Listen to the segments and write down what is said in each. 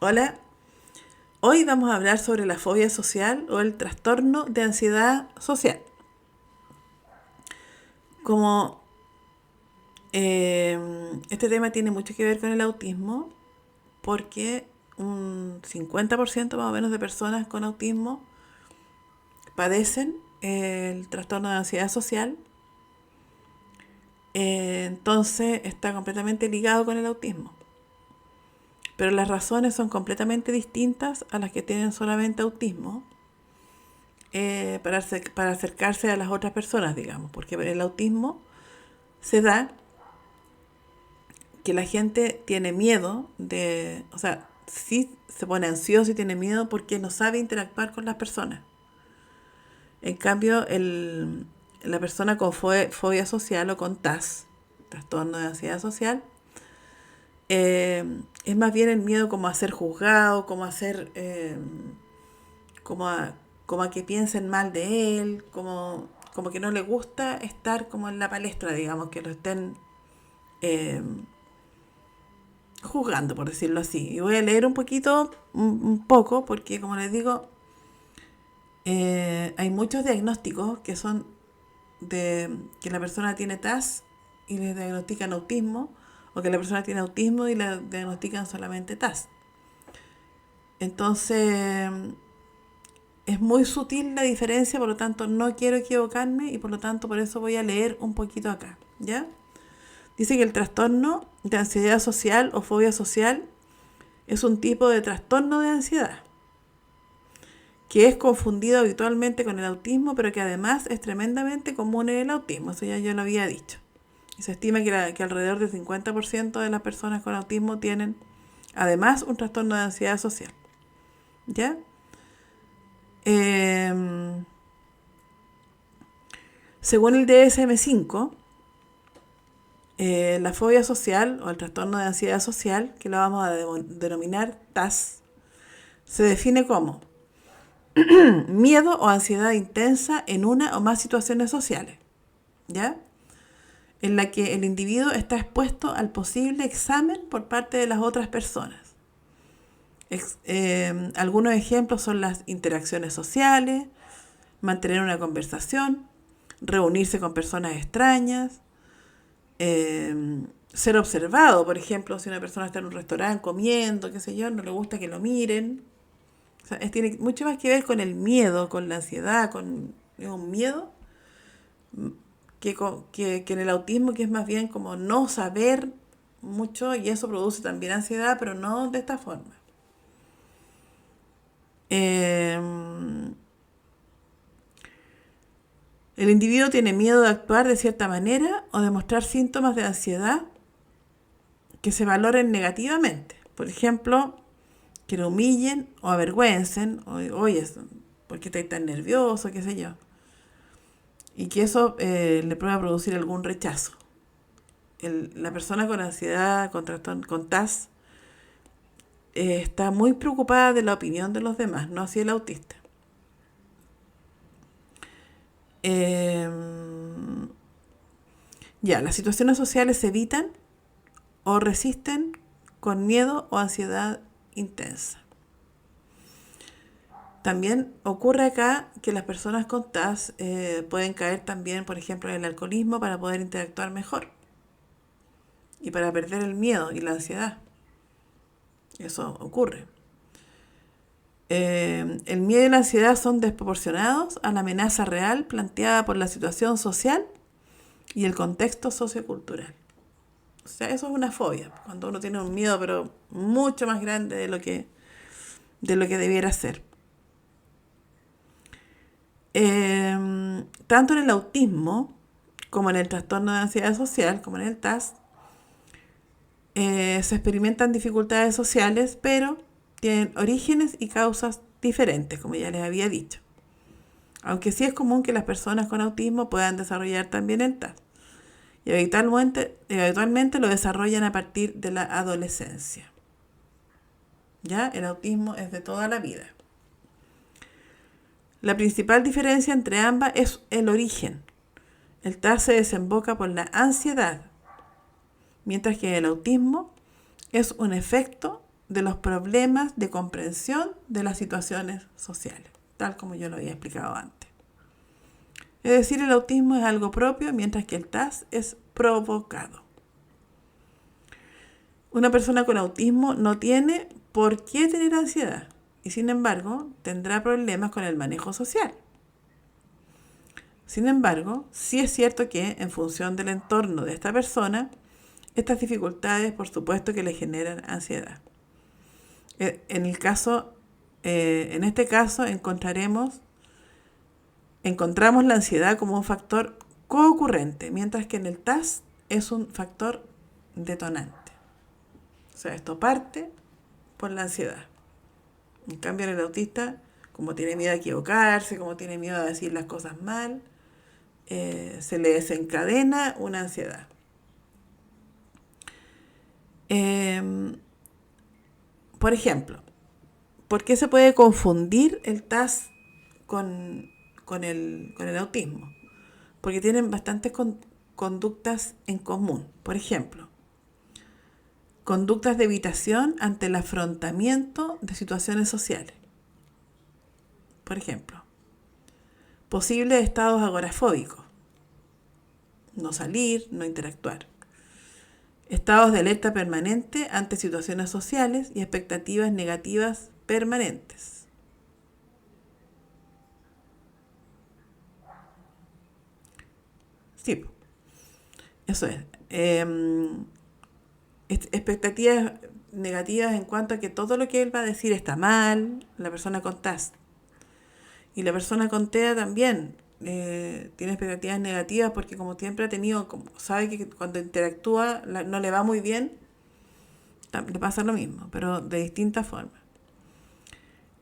Hola, hoy vamos a hablar sobre la fobia social o el trastorno de ansiedad social. Como este tema tiene mucho que ver con el autismo, porque un 50% más o menos de personas con autismo padecen el trastorno de ansiedad social, entonces está completamente ligado con el autismo. Pero las razones son completamente distintas a las que tienen solamente autismo, para acercarse a las otras personas, digamos, porque el autismo se da que la gente tiene miedo o sea, sí se pone ansioso y tiene miedo porque no sabe interactuar con las personas. En cambio, la persona con fobia social o con TAS, trastorno de ansiedad social, es más bien el miedo como a ser juzgado, como a ser, como a, como a que piensen mal de él, como que no le gusta estar como en la palestra, digamos, que lo estén eh, juzgando, por decirlo así. Y voy a leer un poquito, un poco, porque como les digo, hay muchos diagnósticos que son de que la persona tiene TAS y le diagnostican autismo, o que la persona tiene autismo y le diagnostican solamente TAS. Entonces, es muy sutil la diferencia, por lo tanto no quiero equivocarme y por lo tanto por eso voy a leer un poquito acá, ¿ya? Dice que el trastorno de ansiedad social o fobia social es un tipo de trastorno de ansiedad que es confundido habitualmente con el autismo, pero que además es tremendamente común en el autismo, eso ya yo lo había dicho. Y se estima que alrededor del 50% de las personas con autismo tienen además un trastorno de ansiedad social. ¿Ya? Eh, Según el DSM-5, la fobia social o el trastorno de ansiedad social, que lo vamos a denominar TAS, se define como miedo o ansiedad intensa en una o más situaciones sociales, ¿ya? En la que el individuo está expuesto al posible examen por parte de las otras personas. Algunos ejemplos son las interacciones sociales, mantener una conversación, reunirse con personas extrañas, ser observado, por ejemplo, si una persona está en un restaurante comiendo, qué sé yo, no le gusta que lo miren. O sea, tiene mucho más que ver con el miedo, con la ansiedad, con un miedo que en el autismo, que es más bien como no saber mucho y eso produce también ansiedad, pero no de esta forma. Eh, el individuo tiene miedo de actuar de cierta manera o de mostrar síntomas de ansiedad que se valoren negativamente. Por ejemplo, que lo humillen o avergüencen, o oye, ¿por qué estás tan nervioso? ¿Qué sé yo? Y que eso le pueda producir algún rechazo. La persona con ansiedad, con TAS, está muy preocupada de la opinión de los demás, no así el autista. Eh, ya, las situaciones sociales se evitan o resisten con miedo o ansiedad intensa. También ocurre acá que las personas con TAS pueden caer también, por ejemplo, en el alcoholismo para poder interactuar mejor y para perder el miedo y la ansiedad. Eso ocurre. El miedo y la ansiedad son desproporcionados a la amenaza real planteada por la situación social y el contexto sociocultural. O sea, eso es una fobia, cuando uno tiene un miedo, pero mucho más grande de lo que debiera ser. Tanto en el autismo como en el trastorno de ansiedad social, como en el TAS, se experimentan dificultades sociales, pero tienen orígenes y causas diferentes, como ya les había dicho. Aunque sí es común que las personas con autismo puedan desarrollar también el TAS. Y habitualmente lo desarrollan a partir de la adolescencia. ¿Ya? El autismo es de toda la vida. La principal diferencia entre ambas es el origen. El TAS se desemboca por la ansiedad, mientras que el autismo es un efecto de los problemas de comprensión de las situaciones sociales, tal como yo lo había explicado antes. Es decir, el autismo es algo propio, mientras que el TAS es provocado. Una persona con autismo no tiene por qué tener ansiedad y, sin embargo, tendrá problemas con el manejo social. Sin embargo, sí es cierto que, en función del entorno de esta persona, estas dificultades, por supuesto, que le generan ansiedad. En este caso, encontramos la ansiedad como un factor coocurrente, mientras que en el TAS es un factor detonante. O sea, esto parte por la ansiedad. En cambio, en el autista, como tiene miedo a equivocarse, como tiene miedo a decir las cosas mal, se le desencadena una ansiedad. Por ejemplo, ¿por qué se puede confundir el TAS con el autismo? Porque tienen bastantes conductas en común. Por ejemplo, conductas de evitación ante el afrontamiento de situaciones sociales. Por ejemplo, posibles estados agorafóbicos. No salir, no interactuar. Estados de alerta permanente ante situaciones sociales y expectativas negativas permanentes. Sí, eso es. Expectativas negativas en cuanto a que todo lo que él va a decir está mal, la persona con TAS. Y la persona con TEA también tiene expectativas negativas porque como siempre ha tenido, como sabe que cuando interactúa no le va muy bien, le pasa lo mismo, pero de distintas formas.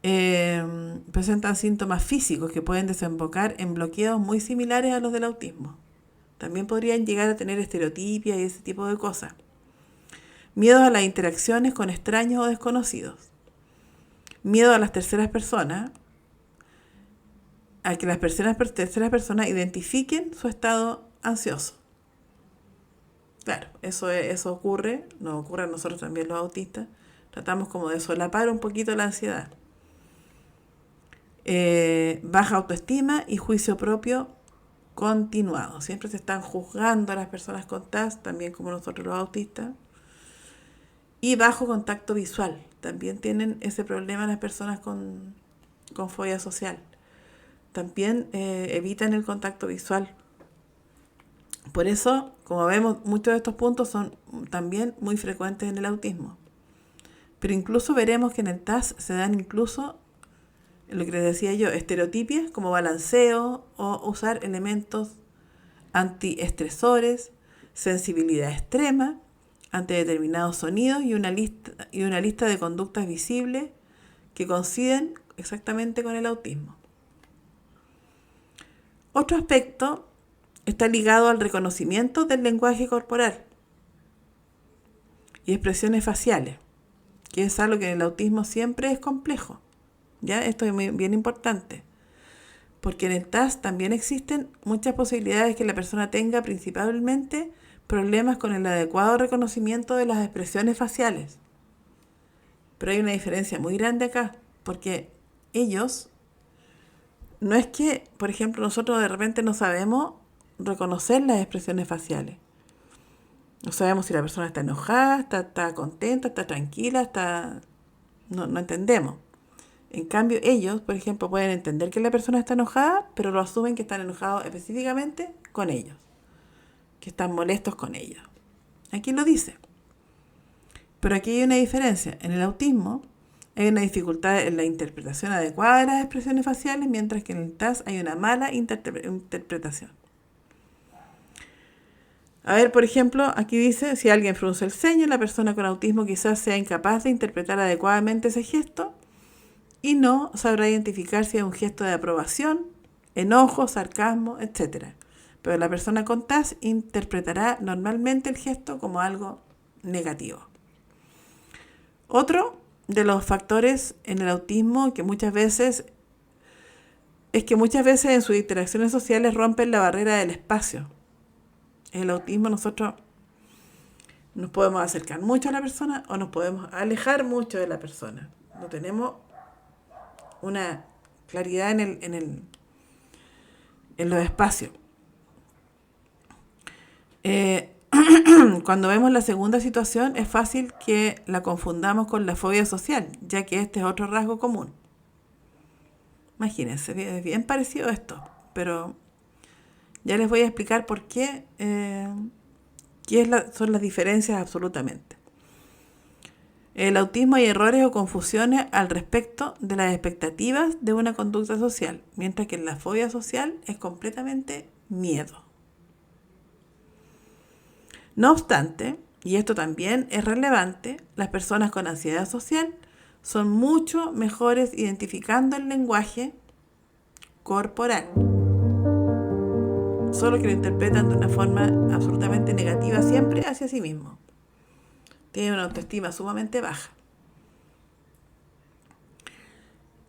Presentan síntomas físicos que pueden desembocar en bloqueos muy similares a los del autismo. También podrían llegar a tener estereotipias y ese tipo de cosas. Miedo a las interacciones con extraños o desconocidos. Miedo a las terceras personas, a que las terceras personas identifiquen su estado ansioso. Claro, eso ocurre, nos ocurre a nosotros también los autistas. Tratamos como de solapar un poquito la ansiedad. Baja autoestima y juicio propio continuado. Siempre se están juzgando a las personas con TAS, también como nosotros los autistas. Y bajo contacto visual. También tienen ese problema las personas con fobia social. También evitan el contacto visual. Por eso, como vemos, muchos de estos puntos son también muy frecuentes en el autismo. Pero incluso veremos que en el TAS se dan incluso, lo que les decía yo, estereotipias como balanceo o usar elementos antiestresores, sensibilidad extrema ante determinados sonidos y una lista de conductas visibles que coinciden exactamente con el autismo. Otro aspecto está ligado al reconocimiento del lenguaje corporal y expresiones faciales, que es algo que en el autismo siempre es complejo. ¿Ya? Esto es bien importante, porque en el TAS también existen muchas posibilidades que la persona tenga principalmente problemas con el adecuado reconocimiento de las expresiones faciales. Pero hay una diferencia muy grande acá, porque ellos, no es que, por ejemplo, nosotros de repente no sabemos reconocer las expresiones faciales. No sabemos si la persona está enojada, está contenta, está tranquila, no entendemos. En cambio, ellos, por ejemplo, pueden entender que la persona está enojada, pero lo asumen que están enojados específicamente con ellos, que están molestos con ellos. Aquí lo dice. Pero aquí hay una diferencia. En el autismo hay una dificultad en la interpretación adecuada de las expresiones faciales, mientras que en el TAS hay una mala interpretación. A ver, por ejemplo, aquí dice, si alguien frunce el ceño, la persona con autismo quizás sea incapaz de interpretar adecuadamente ese gesto y no sabrá identificar si es un gesto de aprobación, enojo, sarcasmo, etc. Pero la persona con TAS interpretará normalmente el gesto como algo negativo. Otro de los factores en el autismo que muchas veces en sus interacciones sociales rompen la barrera del espacio. En el autismo nosotros Nos podemos acercar mucho a la persona o nos podemos alejar mucho de la persona. No tenemos una claridad en los espacios. Cuando vemos la segunda situación, es fácil que la confundamos con la fobia social, ya que este es otro rasgo común. Imagínense, es bien parecido a esto, pero ya les voy a explicar por qué, son las diferencias absolutamente. En el autismo hay errores o confusiones al respecto de las expectativas de una conducta social, mientras que en la fobia social es completamente miedo. No obstante, y esto también es relevante, las personas con ansiedad social son mucho mejores identificando el lenguaje corporal, solo que lo interpretan de una forma absolutamente negativa siempre hacia sí mismos. Tienen una autoestima sumamente baja.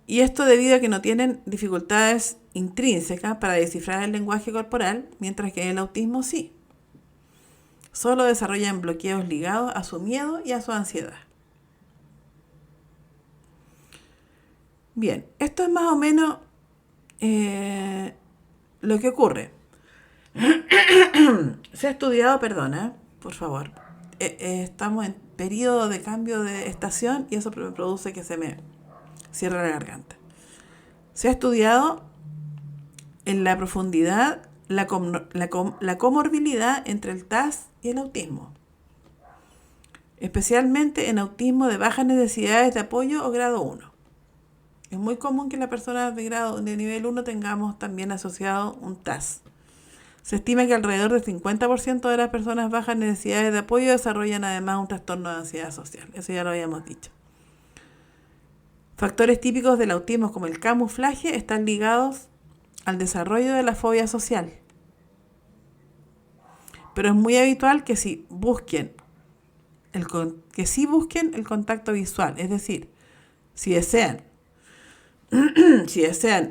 Y esto debido a que no tienen dificultades intrínsecas para descifrar el lenguaje corporal, mientras que en el autismo sí. Solo desarrollan bloqueos ligados a su miedo y a su ansiedad. Bien, esto es más o menos lo que ocurre. Se ha estudiado, perdona, por favor. Estamos en periodo de cambio de estación y eso me produce que se me cierre la garganta. Se ha estudiado en la profundidad la comorbilidad entre el TAS y el autismo, especialmente en autismo de bajas necesidades de apoyo o grado 1. Es muy común que las personas de nivel 1 tengamos también asociado un TAS. Se estima que alrededor del 50% de las personas bajas necesidades de apoyo desarrollan además un trastorno de ansiedad social. Eso ya lo habíamos dicho. Factores típicos del autismo como el camuflaje están ligados al desarrollo de la fobia social. Pero es muy habitual que sí busquen el contacto visual, es decir, si desean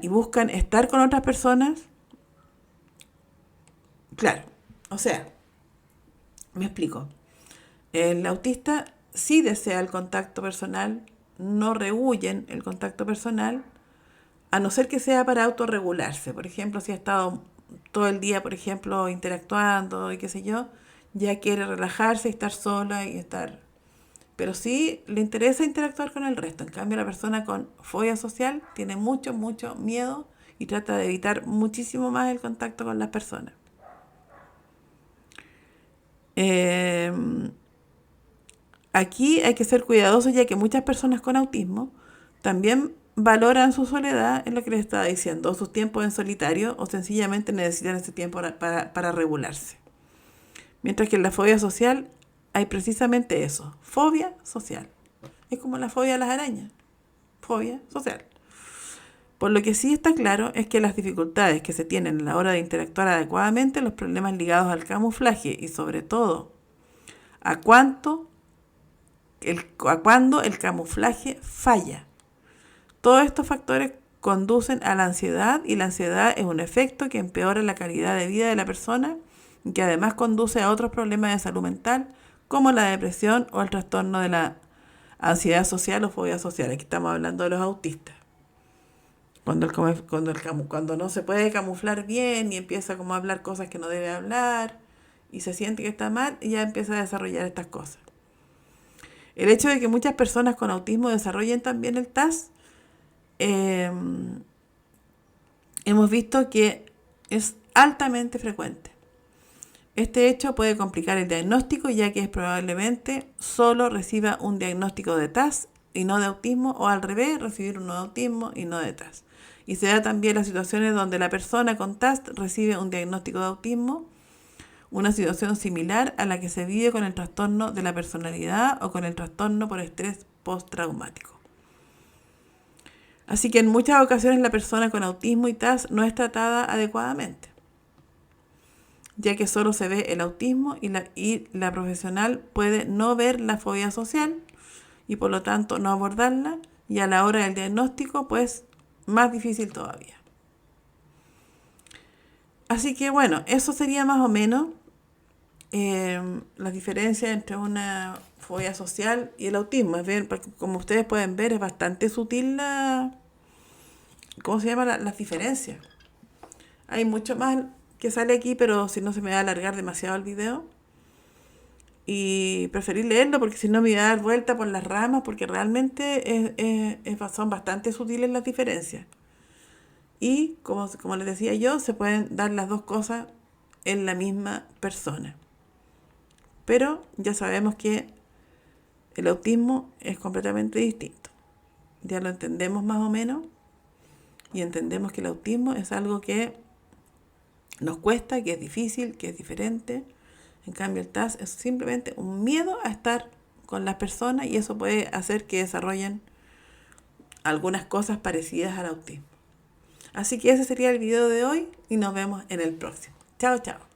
y buscan estar con otras personas, claro, o sea, me explico. El autista sí desea el contacto personal, no rehuyen el contacto personal, a no ser que sea para autorregularse. Por ejemplo, si ha estado todo el día, por ejemplo, interactuando y qué sé yo, ya quiere relajarse y estar sola y estar... Pero sí le interesa interactuar con el resto. En cambio, la persona con fobia social tiene mucho miedo y trata de evitar muchísimo más el contacto con las personas. Aquí hay que ser cuidadosos, ya que muchas personas con autismo también valoran su soledad, en lo que les estaba diciendo, o sus tiempos en solitario, o sencillamente necesitan ese tiempo para regularse. Mientras que en la fobia social hay precisamente eso, fobia social. Es como la fobia a las arañas, fobia social. Por lo que sí está claro es que las dificultades que se tienen a la hora de interactuar adecuadamente, los problemas ligados al camuflaje y sobre todo a cuándo el camuflaje falla. Todos estos factores conducen a la ansiedad y la ansiedad es un efecto que empeora la calidad de vida de la persona y que además conduce a otros problemas de salud mental como la depresión o el trastorno de la ansiedad social o fobia social. Aquí estamos hablando de los autistas. Cuando no se puede camuflar bien y empieza como a hablar cosas que no debe hablar y se siente que está mal, y ya empieza a desarrollar estas cosas. El hecho de que muchas personas con autismo desarrollen también el TAS, hemos visto que es altamente frecuente. Este hecho puede complicar el diagnóstico, ya que probablemente solo reciba un diagnóstico de TAS y no de autismo, o al revés, recibir uno de autismo y no de TAS. Y se da también las situaciones donde la persona con TAS recibe un diagnóstico de autismo, una situación similar a la que se vive con el trastorno de la personalidad o con el trastorno por estrés postraumático. Así que en muchas ocasiones la persona con autismo y TAS no es tratada adecuadamente, ya que solo se ve el autismo y la profesional puede no ver la fobia social y por lo tanto no abordarla, y a la hora del diagnóstico pues más difícil todavía. Así que bueno, eso sería más o menos las diferencias entre una fobia social y el autismo. Es bien, porque como ustedes pueden ver, es bastante sutil ¿cómo se llama? Las diferencias. Hay mucho más que sale aquí, pero si no se me va a alargar demasiado el video. Y preferí leerlo porque si no me iba a dar vuelta por las ramas, porque realmente son bastante sutiles las diferencias. Y como les decía yo, se pueden dar las dos cosas en la misma persona. Pero ya sabemos que el autismo es completamente distinto. Ya lo entendemos más o menos y entendemos que el autismo es algo que nos cuesta, que es difícil, que es diferente. En cambio, el TAS es simplemente un miedo a estar con las personas y eso puede hacer que desarrollen algunas cosas parecidas al autismo. Así que ese sería el video de hoy y nos vemos en el próximo. Chao, chao.